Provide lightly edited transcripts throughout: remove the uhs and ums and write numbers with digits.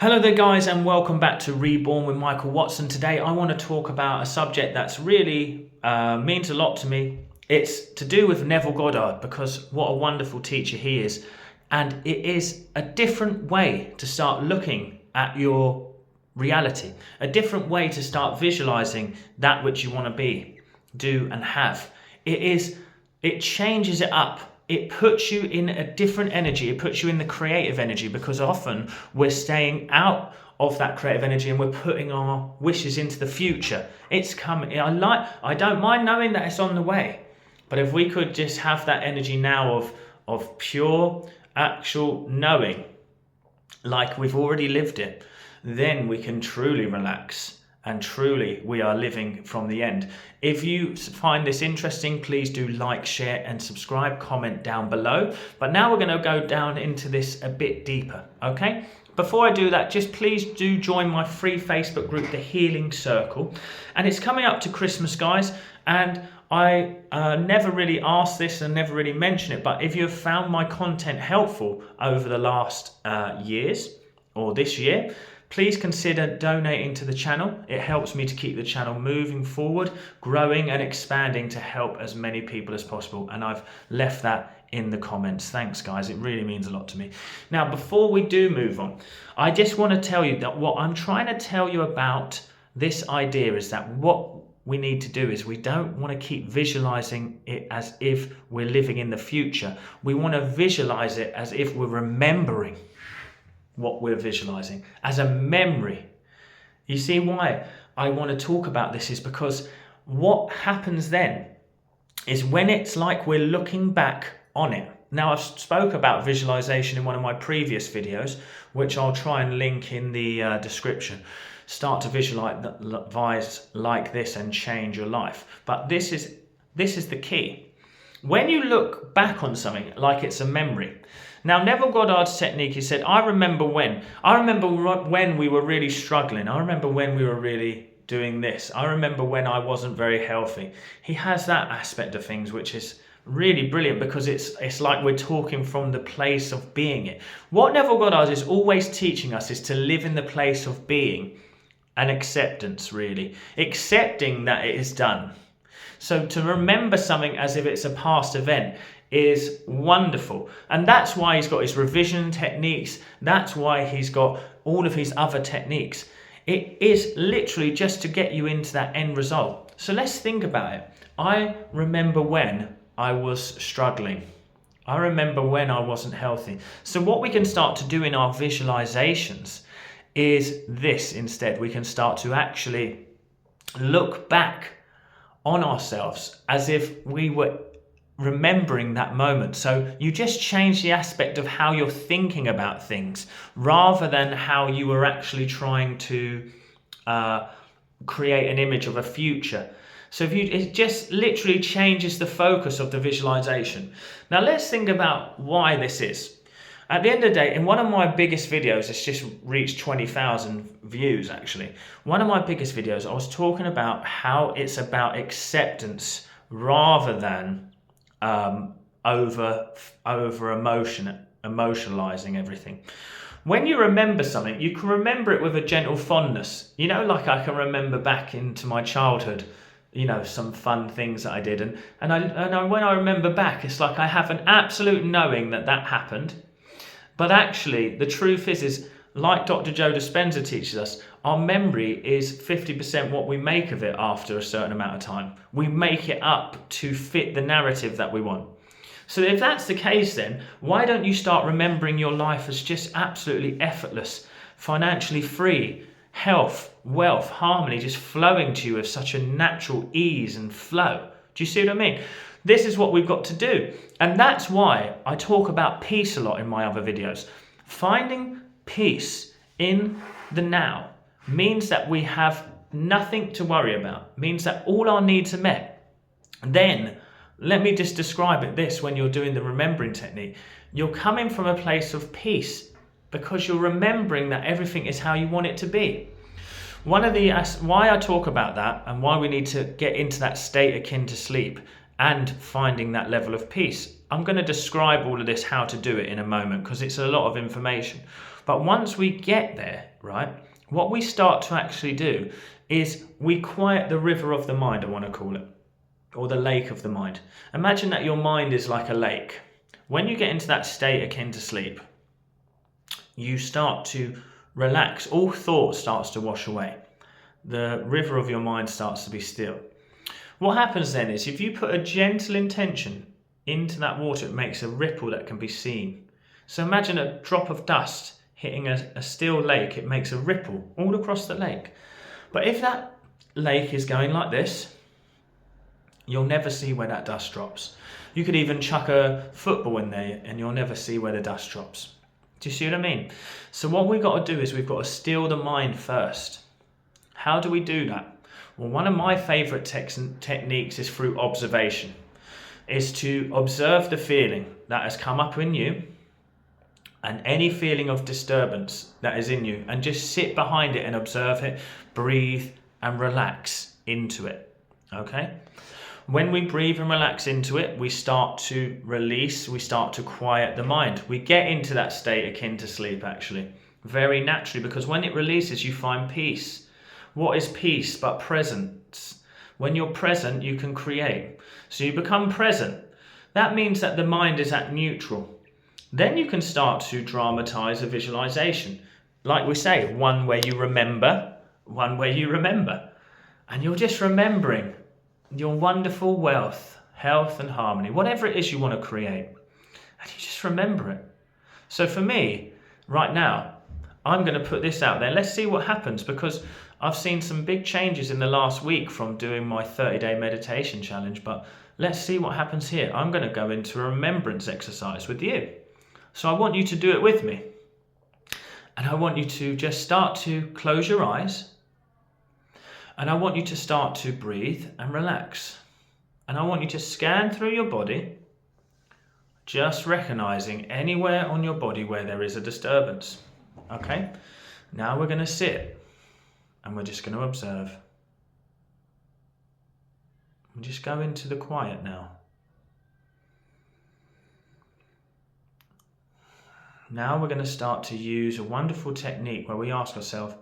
Hello there guys, and welcome back to Reborn with Michael Watson. Today I want to talk about a subject that's really means a lot to me. It's to do with Neville Goddard, because what a wonderful teacher he is. And it is a different way to start looking at your reality, a different way to start visualizing that which you want to be, do and have. It changes it up. It puts you in a different energy. It puts you in the creative energy, because often we're staying out of that creative energy and we're putting our wishes into the future. It's coming. I don't mind knowing that it's on the way, but if we could just have that energy now of pure, actual knowing, like we've already lived it, then we can truly relax. And truly, we are living from the end. If you find this interesting, please do like, share, and subscribe. Comment down below. But now we're going to go down into this a bit deeper, okay? Before I do that, just please do join my free Facebook group, The Healing Circle. And it's coming up to Christmas, guys. And I never really ask this and never really mention it, but if you have found my content helpful over the last years or this year, please consider donating to the channel. It helps me to keep the channel moving forward, growing and expanding to help as many people as possible. And I've left that in the comments. Thanks, guys. It really means a lot to me. Now, before we do move on, I just want to tell you that what I'm trying to tell you about this idea is that what we need to do is we don't want to keep visualizing it as if we're living in the future. We want to visualize it as if we're remembering what we're visualizing, as a memory. You see why I want to talk about this is because what happens then is when it's like we're looking back on it. Now, I've spoke about visualization in one of my previous videos, which I'll try and link in the description. Start to visualize like this and change your life. But this is the key. When you look back on something like it's a memory. Now, Neville Goddard's technique, he said, I remember when we were really struggling. I remember when we were really doing this. I remember when I wasn't very healthy. He has that aspect of things, which is really brilliant, because it's like we're talking from the place of being it. What Neville Goddard is always teaching us is to live in the place of being and acceptance, really. Accepting that it is done. So to remember something as if it's a past event is wonderful. And that's why he's got his revision techniques. That's why he's got all of his other techniques. It is literally just to get you into that end result. So let's think about it. I remember when I was struggling. I remember when I wasn't healthy. So what we can start to do in our visualizations is this instead. We can start to actually look back on ourselves as if we were remembering that moment. So you just change the aspect of how you're thinking about things rather than how you were actually trying to create an image of a future. So it just literally changes the focus of the visualization. Now let's think about why this is. At the end of the day, in one of my biggest videos, it's just reached 20,000 views actually. One of my biggest videos, I was talking about how it's about acceptance rather than over emotionalizing everything. When you remember something, you can remember it with a gentle fondness. You know, like I can remember back into my childhood, you know, some fun things that I did, and when I remember back, it's like I have an absolute knowing that happened. But actually, the truth is like Dr. Joe Dispenza teaches us, our memory is 50% what we make of it after a certain amount of time. We make it up to fit the narrative that we want. So if that's the case, then why don't you start remembering your life as just absolutely effortless, financially free, health, wealth, harmony, just flowing to you with such a natural ease and flow? Do you see what I mean? This is what we've got to do. And that's why I talk about peace a lot in my other videos. Finding peace in the now means that we have nothing to worry about, means that all our needs are met. Then, let me just describe it this when you're doing the remembering technique. You're coming from a place of peace because you're remembering that everything is how you want it to be. One of the why I talk about that and why we need to get into that state akin to sleep and finding that level of peace. I'm going to describe all of this, how to do it in a moment, because it's a lot of information. But once we get there, right, what we start to actually do is we quiet the river of the mind, I want to call it, or the lake of the mind. Imagine that your mind is like a lake. When you get into that state akin to sleep, you start to relax. All thought starts to wash away. The river of your mind starts to be still. What happens then is if you put a gentle intention into that water, it makes a ripple that can be seen. So imagine a drop of dust hitting a still lake. It makes a ripple all across the lake. But if that lake is going like this, you'll never see where that dust drops. You could even chuck a football in there and you'll never see where the dust drops. Do you see what I mean? So what we've got to do is we've got to still the mind first. How do we do that? Well, one of my favourite techniques is through observation. Is to observe the feeling that has come up in you and any feeling of disturbance that is in you, and just sit behind it and observe it, breathe and relax into it. Okay? When we breathe and relax into it, we start to release, we start to quiet the mind. We get into that state akin to sleep, actually, very naturally, because when it releases, you find peace. What is peace but presence? When you're present, you can create. So you become present. That means that the mind is at neutral. Then you can start to dramatize a visualization. Like we say, one where you remember, one where you remember. And you're just remembering your wonderful wealth, health and harmony, whatever it is you want to create. And you just remember it. So for me, right now, I'm going to put this out there. Let's see what happens, because I've seen some big changes in the last week from doing my 30-day meditation challenge, but let's see what happens here. I'm going to go into a remembrance exercise with you. So I want you to do it with me. And I want you to just start to close your eyes. And I want you to start to breathe and relax. And I want you to scan through your body, just recognizing anywhere on your body where there is a disturbance. Okay? Now we're going to sit and we're just going to observe. And just go into the quiet now. Now we're going to start to use a wonderful technique where we ask ourselves,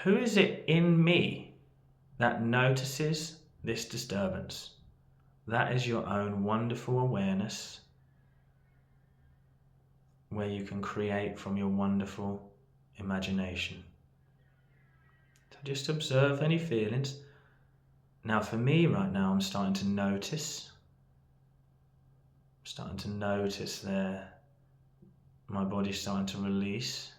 who is it in me that notices this disturbance? That is your own wonderful awareness, where you can create from your wonderful imagination. So just observe any feelings. Now for me right now, I'm starting to notice. I'm starting to notice there. My body's starting to release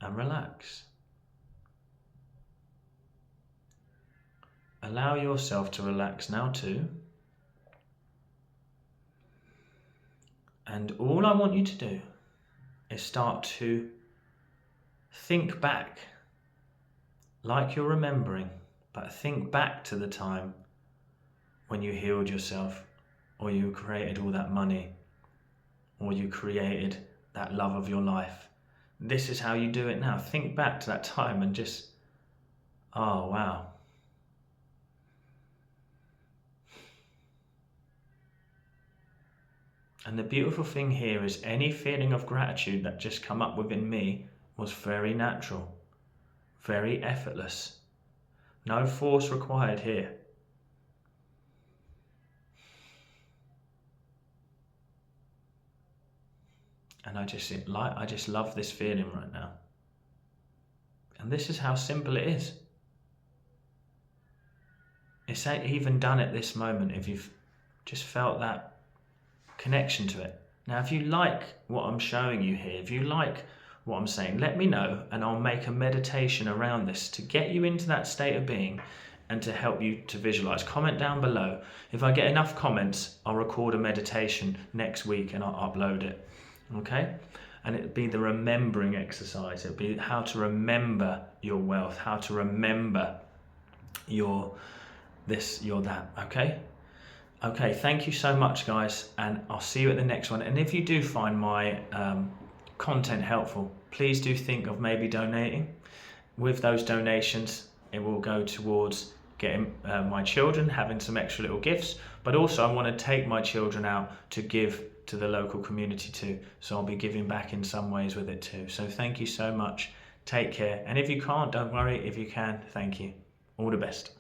and relax. Allow yourself to relax now too. And all I want you to do is start to think back, like you're remembering, but think back to the time when you healed yourself, or you created all that money, or you created that love of your life. This is how you do it now. Think back to that time and just, oh wow. And the beautiful thing here is any feeling of gratitude that just come up within me was very natural, very effortless. No force required here. And I just love this feeling right now. And this is how simple it is. It's even done at this moment if you've just felt that connection to it. Now, if you like what I'm showing you here, if you like what I'm saying, let me know and I'll make a meditation around this to get you into that state of being and to help you to visualize. Comment down below. If I get enough comments, I'll record a meditation next week and I'll upload it. Okay? And it'd be the remembering exercise. It'd be how to remember your wealth, how to remember your this, your that. Okay? Okay, thank you so much, guys, and I'll see you at the next one. And if you do find my content helpful, please do think of maybe donating. With those donations, it will go towards getting my children having some extra little gifts, but also I want to take my children out to give to the local community too. So I'll be giving back in some ways with it too. So thank you so much. Take care. And if you can't, don't worry. If you can, thank you. All the best.